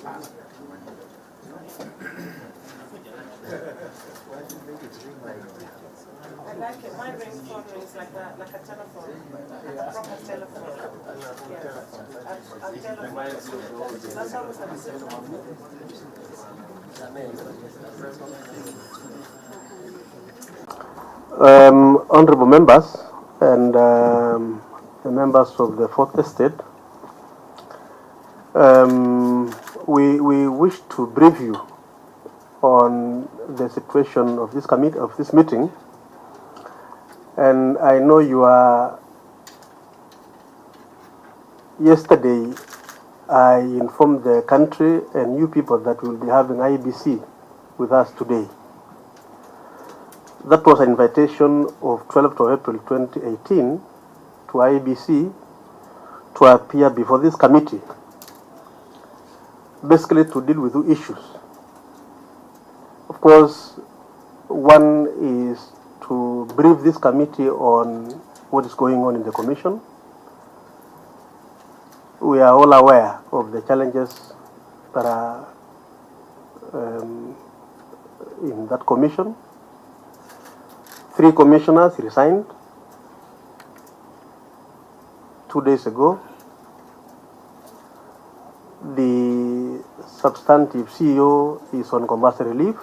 I like it. My ringtone is like a telephone, like a proper telephone. Yeah. A telephone. That's how Honorable members and the members of the Fourth Estate, we wish to brief you on the situation of this committee, of this meeting, and I know you are. Yesterday, I informed the country and you people that we will be having Iebc with us today. That was an invitation of 12th of April 2018 to Iebc to appear before this committee, basically to deal with two issues. Of course, one is to brief this committee on what is going on in the Commission. We are all aware of the challenges that are in that Commission. 3 commissioners resigned 2 days ago. The substantive CEO is on compulsory leave.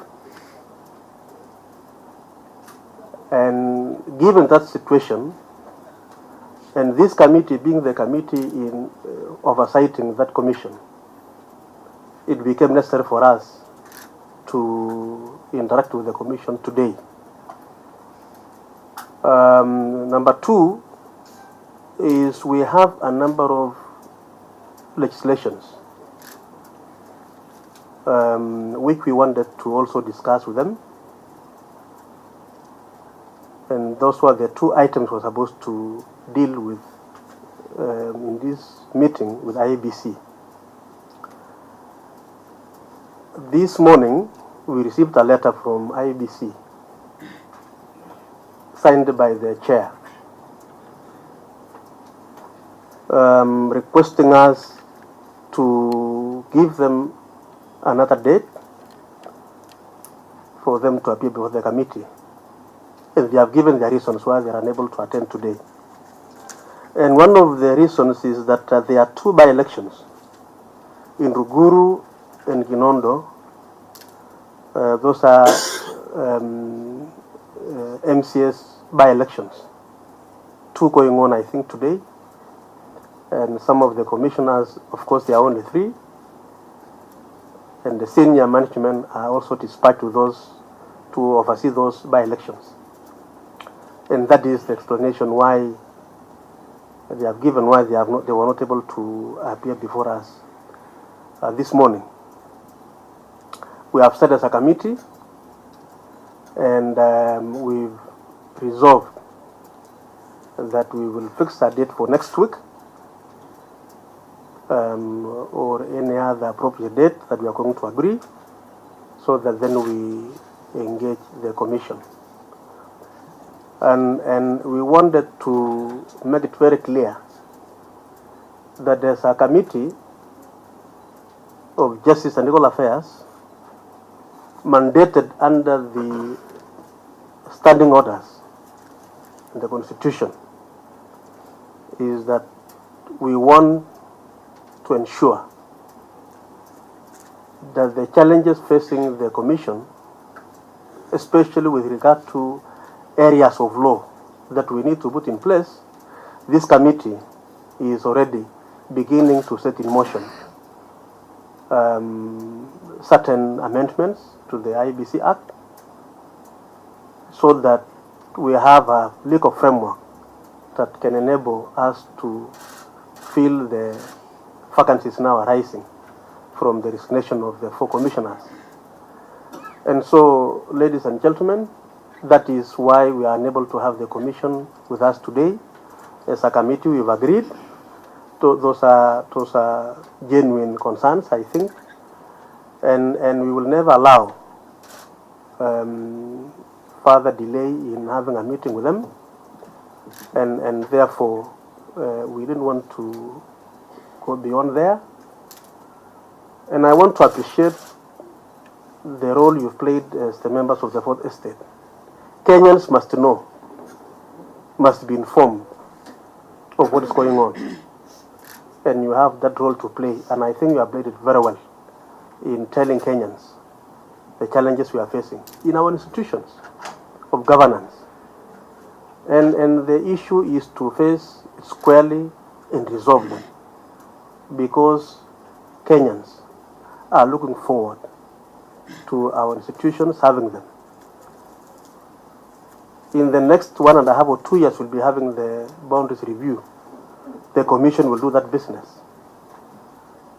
And given that situation, and this committee being the committee in oversighting that commission, it became necessary for us to interact with the commission today. Number 2 is we have a number of legislations which we wanted to also discuss with them. And those were the 2 items we're supposed to deal with in this meeting with Iebc. This morning, we received a letter from Iebc signed by the chair requesting us to give them another date for them to appear before the committee. And they have given their reasons why they are unable to attend today. And one of the reasons is that there are 2 by-elections in Ruguru and Ginondo. Those are MCS by-elections. 2 going on, I think, today. And some of the commissioners, of course, there are only 3. And the senior management are also dispatched to those to oversee those by-elections. And that is the explanation why they have given why they were not able to appear before us this morning. We have set as a committee, and we've resolved that we will fix a date for next week or any other appropriate date that we are going to agree, so that then we engage the commission. And we wanted to make it very clear that there's a committee of Justice and Legal Affairs mandated under the standing orders in the Constitution, is that we want to ensure that the challenges facing the Commission, especially with regard to areas of law that we need to put in place, this committee is already beginning to set in motion certain amendments to the Iebc Act, so that we have a legal framework that can enable us to fill the vacancies now arising from the resignation of the 4 commissioners. And so, ladies and gentlemen, that is why we are unable to have the commission with us today. As a committee, we've agreed. Those are genuine concerns, I think, and we will never allow further delay in having a meeting with them, and therefore, we didn't want to go beyond there. And I want to appreciate the role you've played as the members of the Fourth Estate. Kenyans must know, must be informed of what is going on. And you have that role to play, and I think you have played it very well in telling Kenyans the challenges we are facing in our institutions of governance. And the issue is to face it squarely and resolve them, because Kenyans are looking forward to our institutions having them. In the next 1.5 or 2 years, we'll be having the boundaries review. The commission will do that business.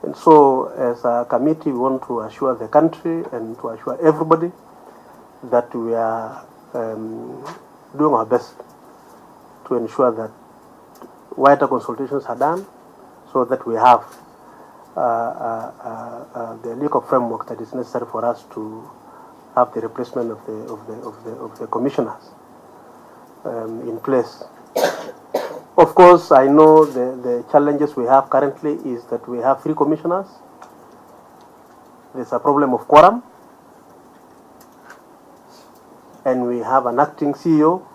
And so, as a committee, we want to assure the country and to assure everybody that we are doing our best to ensure that wider consultations are done, so that we have the legal framework that is necessary for us to have the replacement of the commissioners in place. Of course, I know the challenges we have currently is that we have 3 commissioners. There's a problem of quorum, and we have an acting CEO.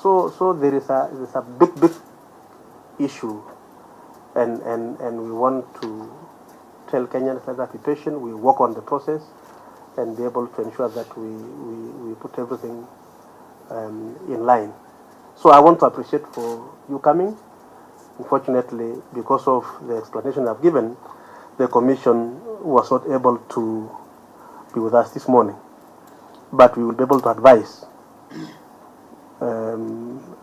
So there's a big issue, and we want to tell Kenyans that be patient. We work on the process and be able to ensure that we put everything in line. So I want to appreciate for you coming. Unfortunately, because of the explanation I've given, the Commission was not able to be with us this morning. But we will be able to advise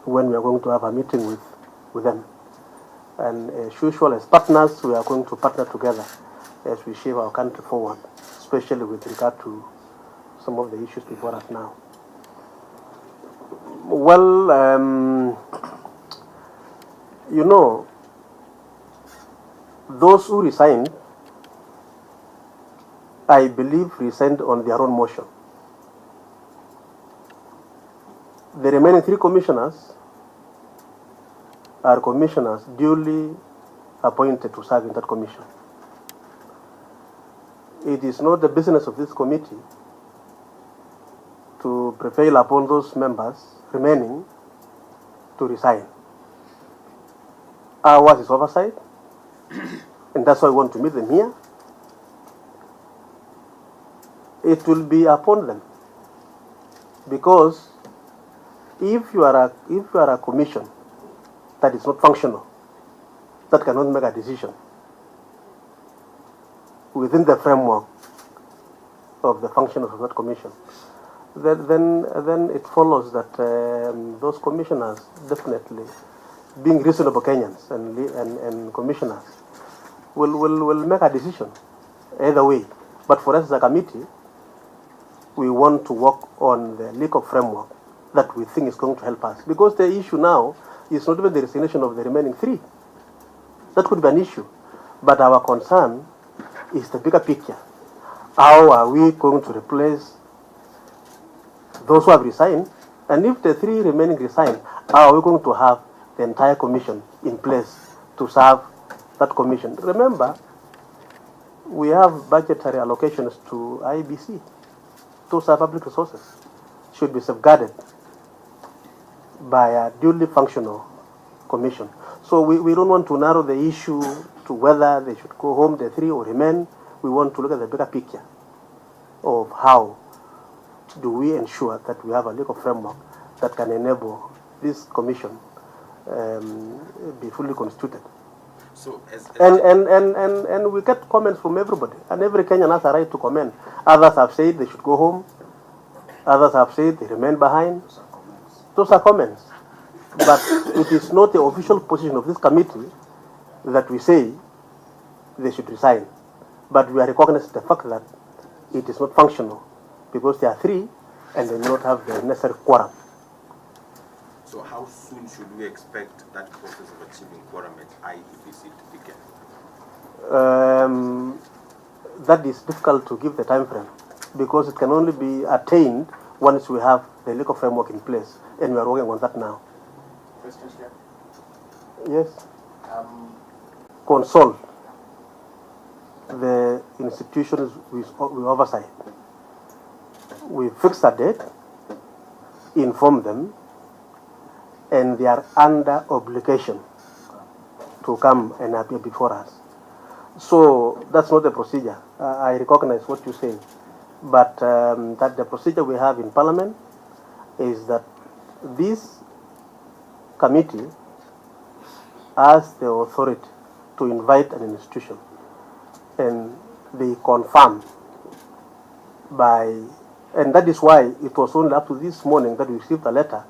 when we are going to have a meeting with them. And as usual, as partners, we are going to partner together as we shape our country forward, especially with regard to some of the issues before us now. Well, you know, those who resigned, I believe, resigned on their own motion. The remaining 3 commissioners are commissioners duly appointed to serve in that commission. It is not the business of this committee to prevail upon those members remaining to resign. Ours is oversight, and that's why we want to meet them here. It will be upon them, because if you are a commission that is not functional, that cannot make a decision within the framework of the functions of that commission, then it follows that those commissioners, definitely being reasonable Kenyans and commissioners, will make a decision either way. But for us as a committee, we want to work on the legal framework that we think is going to help us. Because the issue now is not even the resignation of the remaining 3. That could be an issue. But our concern is the bigger picture. How are we going to replace those who have resigned? And if the 3 remaining resign, how are we going to have the entire commission in place to serve that commission? Remember, we have budgetary allocations to Iebc. Those are public resources, should be safeguarded by a duly functional commission. So we don't want to narrow the issue to whether they should go home, the 3, or remain. We want to look at the bigger picture of how do we ensure that we have a legal framework that can enable this commission be fully constituted. So and we get comments from everybody, and every Kenyan has a right to comment. Others have said they should go home. Others have said they remain behind. Those are comments. But it is not the official position of this committee that we say they should resign. But we are recognizing the fact that it is not functional, because there are 3 and they do not have the necessary quorum. So how soon should we expect that process of achieving quorum at Iebc to begin? That is difficult to give the time frame, because it can only be attained once we have the legal framework in place, and we are working on that now. Questions here? Yes. Console. institutions with oversight. We fix a date, inform them, and they are under obligation to come and appear before us. So that's not the procedure. I recognize what you say, but that the procedure we have in Parliament is that this committee has the authority to invite an institution, and they confirm by, and that is why it was only up to this morning that we received a letter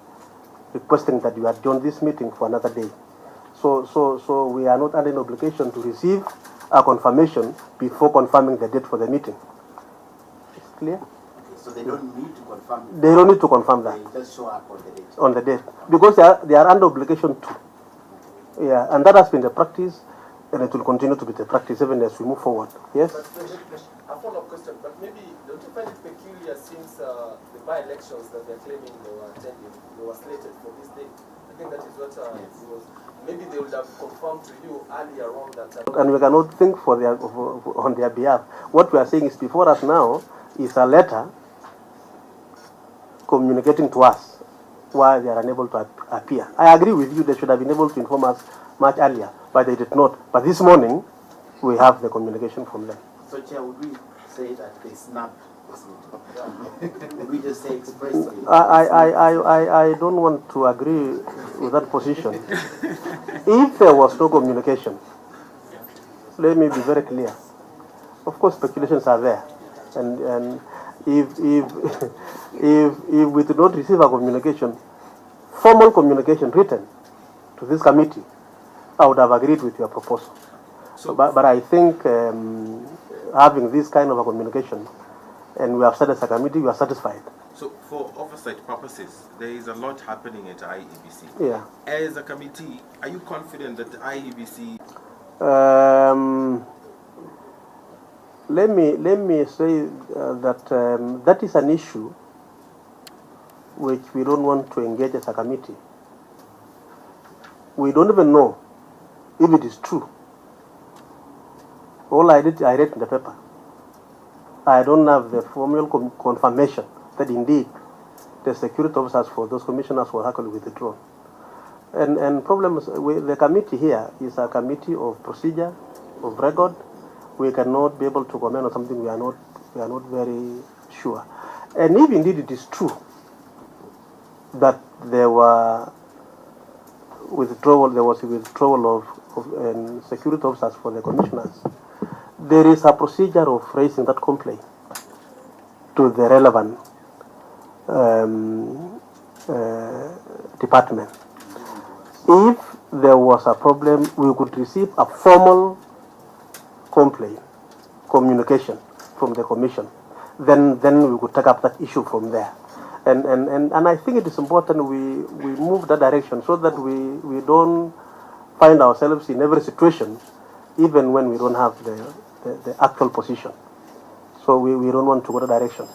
requesting that you adjourn this meeting for another day. So we are not under an obligation to receive a confirmation before confirming the date for the meeting. It's clear? Okay, so they don't need to confirm it. They don't need to confirm that. They just show up on the date. On the date. Because they are under obligation to. Yeah, and that has been the practice, and it will continue to be the practice even as we move forward. Yes? But a follow-up question, but maybe don't you find it peculiar since the by-elections that they're claiming they were attending, they were slated for this day? I think that is what it was. Maybe they would have confirmed to you earlier on that. And we cannot think on their behalf. What we are saying is before us now is a letter communicating to us why they are unable to appear. I agree with you, they should have been able to inform us much earlier, but they did not. But this morning, we have the communication from them. So, Chair, would we say that they snapped this meeting? Would we just say expressly? I don't want to agree with that position. If there was no communication, let me be very clear. Of course, speculations are there, and if we did not receive a communication, formal communication written to this committee, I would have agreed with your proposal. So, but I think having this kind of a communication, and we have said as a committee, we are satisfied. So for oversight purposes, there is a lot happening at Iebc. Yeah. As a committee, are you confident that Iebc? Let me say that that is an issue which we don't want to engage as a committee. We don't even know if it is true. All I read in the paper. I don't have the formal confirmation that indeed the security officers for those commissioners were actually withdrawn. And problems with the committee here is a committee of procedure, of record. We cannot be able to comment on something we are not very sure. And if indeed it is true that there was a withdrawal of security officers for the commissioners, there is a procedure of raising that complaint to the relevant department. If there was a problem, we could receive a formal communication from the commission. Then we could take up that issue from there. And I think it is important we move that direction so that we don't find ourselves in every situation, even when we don't have the actual position. So we don't want to go that direction.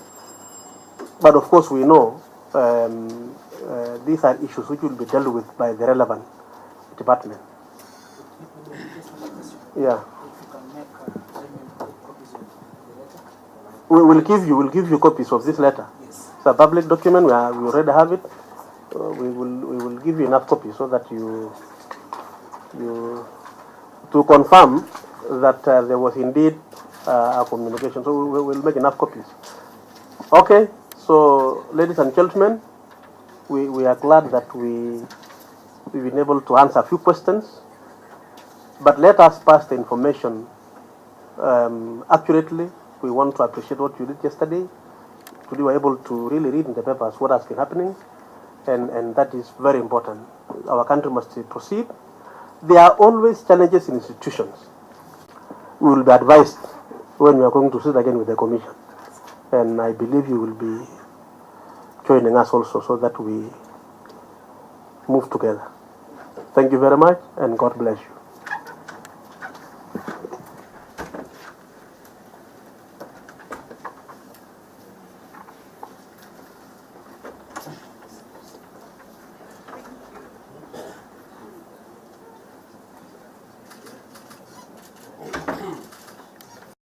But of course we know these are issues which will be dealt with by the relevant department. Yeah. We'll give you copies of this letter. Yes. It's a public document. We already have it. We will give you enough copies so that you to confirm that there was indeed a communication. So we'll make enough copies. Okay. So, ladies and gentlemen, we are glad that we've been able to answer a few questions. But let us pass the information accurately. We want to appreciate what you did yesterday. Today we were able to really read in the papers what has been happening, and that is very important. Our country must proceed. There are always challenges in institutions. We will be advised when we are going to sit again with the Commission. And I believe you will be joining us also so that we move together. Thank you very much, and God bless you.